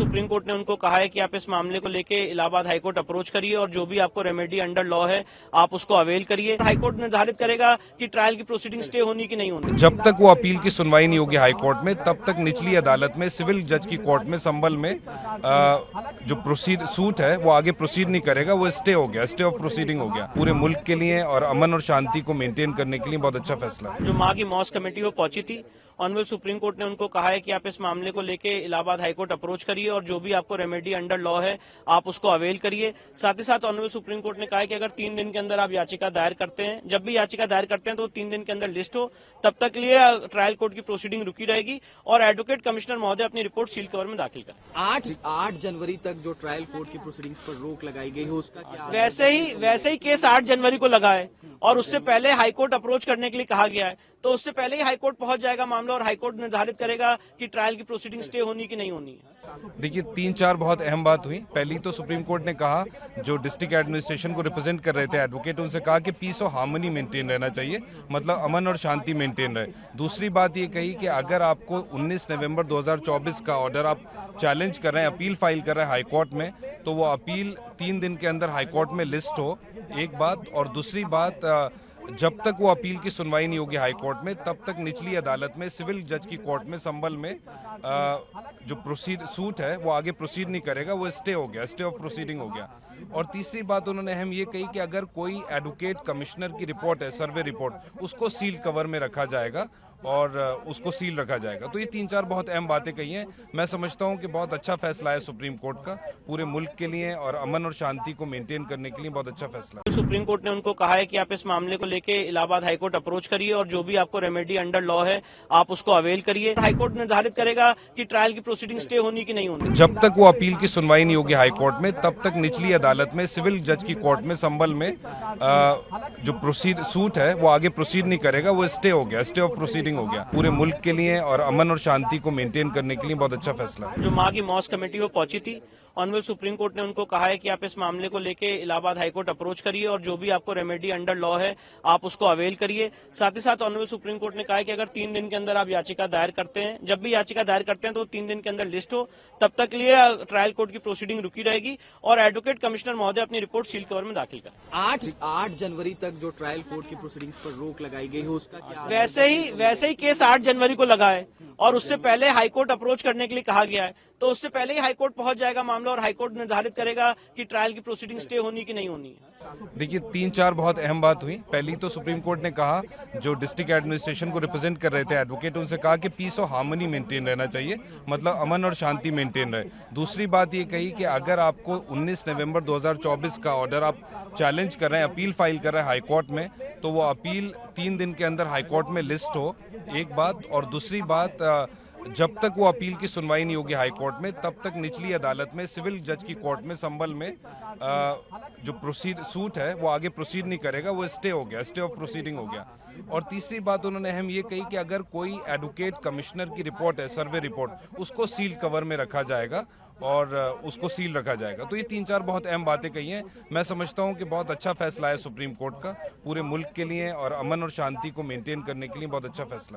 Supreme court ने उनको कहा है कि आप इस मामले को लेके इलाहाबाद हाईकोर्ट अप्रोच करिए और जो भी आपको रेमेडी अंडर लॉ है आप उसको अवेल करिए। हाईकोर्ट निर्धारित करेगा कि ट्रायल की प्रोसीडिंग स्टे होनी कि नहीं होनी। जब तक वो अपील की सुनवाई नहीं होगी हाईकोर्ट में, तब तक निचली अदालत में सिविल जज की कोर्ट में संबल में जो सूट है वो आगे प्रोसीड नहीं करेगा। वो स्टे हो गया, स्टे ऑफ प्रोसीडिंग हो गया। पूरे मुल्क के लिए और अमन और शांति को मेंटेन करने के लिए बहुत अच्छा फैसला है। जो माँ की मौस कमेटी वो पहुंची थी, ऑनरेबल सुप्रीम कोर्ट ने उनको कहा है कि आप इस मामले को लेके इलाहाबाद हाईकोर्ट अप्रोच करिए और जो भी आपको रेमेडी अंडर लॉ है आप उसको अवेल करिए। साथ ही साथ ऑनरेबल सुप्रीम कोर्ट ने कहा है कि अगर 3 दिन के अंदर आप याचिका दायर करते हैं, जब भी याचिका दायर करते हैं तो 3 दिन के अंदर लिस्ट हो, तब तक के लिए ट्रायल कोर्ट की प्रोसीडिंग रुकी रहेगी और एडवोकेट कमिश्नर महोदय अपनी रिपोर्ट सील कवर में दाखिल करें। 8 जनवरी तक जो ट्रायल कोर्ट की प्रोसीडिंग्स पर रोक लगाई गई है उसका क्या? वैसे ही केस 8 जनवरी को लगा है और उससे पहले हाईकोर्ट अप्रोच करने के लिए कहा गया है, तो उससे पहले ही हाईकोर्ट पहुंच जाएगा मामला और हाईकोर्ट निर्धारित करेगा कि ट्रायल की प्रोसीडिंग स्टे होनी कि नहीं होनी। देखिए 3-4 बहुत अहम बात हुई। पहली तो सुप्रीम कोर्ट ने कहा, जो डिस्ट्रिक्ट एडमिनिस्ट्रेशन को रिप्रेजेंट कर रहे थे एडवोकेट, उनसे कहा कि पीस और हार्मनी मेंटेन रहना चाहिए, मतलब अमन और शांति मेंटेन रहे। दूसरी बात ये कही कि अगर आपको 19 नवंबर 2024 का ऑर्डर आप चैलेंज कर रहे हैं, अपील फाइल कर रहे हैं हाईकोर्ट में, तो वो अपील 3 दिन के अंदर हाईकोर्ट में लिस्ट हो, एक बात। और दूसरी बात, जब तक वो अपील की सुनवाई नहीं होगी हाईकोर्ट में, तब तक निचली अदालत में सिविल जज की कोर्ट में संबल में जो सूट है वो आगे प्रोसीड नहीं करेगा। वो स्टे हो गया, स्टे ऑफ प्रोसीडिंग हो गया। और तीसरी बात उन्होंने अहम ये कही कि अगर कोई एडवोकेट कमिश्नर की रिपोर्ट है, सर्वे रिपोर्ट, उसको सील कवर में रखा जाएगा और उसको सील रखा जाएगा। तो ये 3-4 बहुत अहम बातें कही हैं। मैं समझता हूँ कि बहुत अच्छा फैसला है सुप्रीम कोर्ट का, पूरे मुल्क के लिए और अमन और शांति को मेंटेन करने के लिए बहुत अच्छा फैसला है। सुप्रीम कोर्ट ने उनको कहा है कि आप इस मामले को लेके इलाहाबाद हाईकोर्ट अप्रोच करिए और जो भी आपको रेमेडी अंडर लॉ है आप उसको अवेल करिए। हाईकोर्ट निर्धारित करेगा कि ट्रायल की प्रोसीडिंग स्टे होनी कि नहीं होनी। जब तक वो अपील की सुनवाई नहीं होगी हाईकोर्ट में, तब तक निचली अदालत में सिविल जज की कोर्ट में संबल में जो सूट है वो आगे प्रोसीड नहीं करेगा। वो स्टे हो गया, स्टे ऑफ प्रोसीडिंग हो गया। पूरे मुल्क के लिए और अमन और शांति को मेंटेन करने के लिए बहुत अच्छा फैसला है। जो माँ की मौस कमेटी वो पहुंची थी, ऑनरेबल सुप्रीम कोर्ट ने उनको कहा है कि आप इस मामले को लेके इलाहाबाद हाईकोर्ट अप्रोच करिए और जो भी आपको रेमेडी अंडर लॉ है आप उसको अवेल करिए। साथ ही साथ ऑनरेबल सुप्रीम कोर्ट ने कहा है कि अगर 3 दिन के अंदर आप याचिका दायर करते हैं, जब भी याचिका दायर करते हैं तो 3 दिन के अंदर लिस्ट हो, तब तक के लिए ट्रायल कोर्ट की प्रोसीडिंग रुकी रहेगी और एडवोकेट कमिश्नर महोदय अपनी रिपोर्ट सील कवर में दाखिल करें। 8 जनवरी तक जो ट्रायल कोर्ट की प्रोसीडिंग्स पर रोक लगाई गई है उसका क्या? वैसे ही केस 8 जनवरी को लगा है और उससे पहले हाईकोर्ट अप्रोच करने के लिए कहा गया है, तो उससे पहले ही हाईकोर्ट पहुंच जाएगा मामला और हाईकोर्ट निर्धारित करेगा कि ट्रायल की प्रोसीडिंग स्टे होनी कि नहीं होनी। देखिए 3-4 बहुत अहम बात हुई। पहली तो सुप्रीम कोर्ट ने कहा, जो डिस्ट्रिक्ट एडमिनिस्ट्रेशन को रिप्रेजेंट कर रहे थे एडवोकेट, उनसे कहा कि पीस और हार्मनी मेंटेन रहना चाहिए, मतलब अमन और शांति मेंटेन रहे। दूसरी बात ये कही कि अगर आपको 19 नवंबर 2024 का ऑर्डर आप चैलेंज कर रहे हैं, अपील फाइल कर रहे हैं हाईकोर्ट में, तो वो अपील 3 दिन के अंदर हाईकोर्ट में लिस्ट हो, एक बात। और दूसरी बात, जब तक वो अपील की सुनवाई नहीं होगी हाईकोर्ट में, तब तक निचली अदालत में सिविल जज की कोर्ट में संबल में जो सूट है वो आगे प्रोसीड नहीं करेगा। वो स्टे हो गया, स्टे ऑफ प्रोसीडिंग हो गया। और तीसरी बात उन्होंने अहम ये कही कि अगर कोई एडवोकेट कमिश्नर की रिपोर्ट है, सर्वे रिपोर्ट, उसको सील कवर में रखा जाएगा और उसको सील रखा जाएगा। तो ये 3-4 बहुत अहम बातें कही हैं। मैं समझता हूँ कि बहुत अच्छा फैसला है सुप्रीम कोर्ट का, पूरे मुल्क के लिए और अमन और शांति को मेंटेन करने के लिए बहुत अच्छा फैसला है।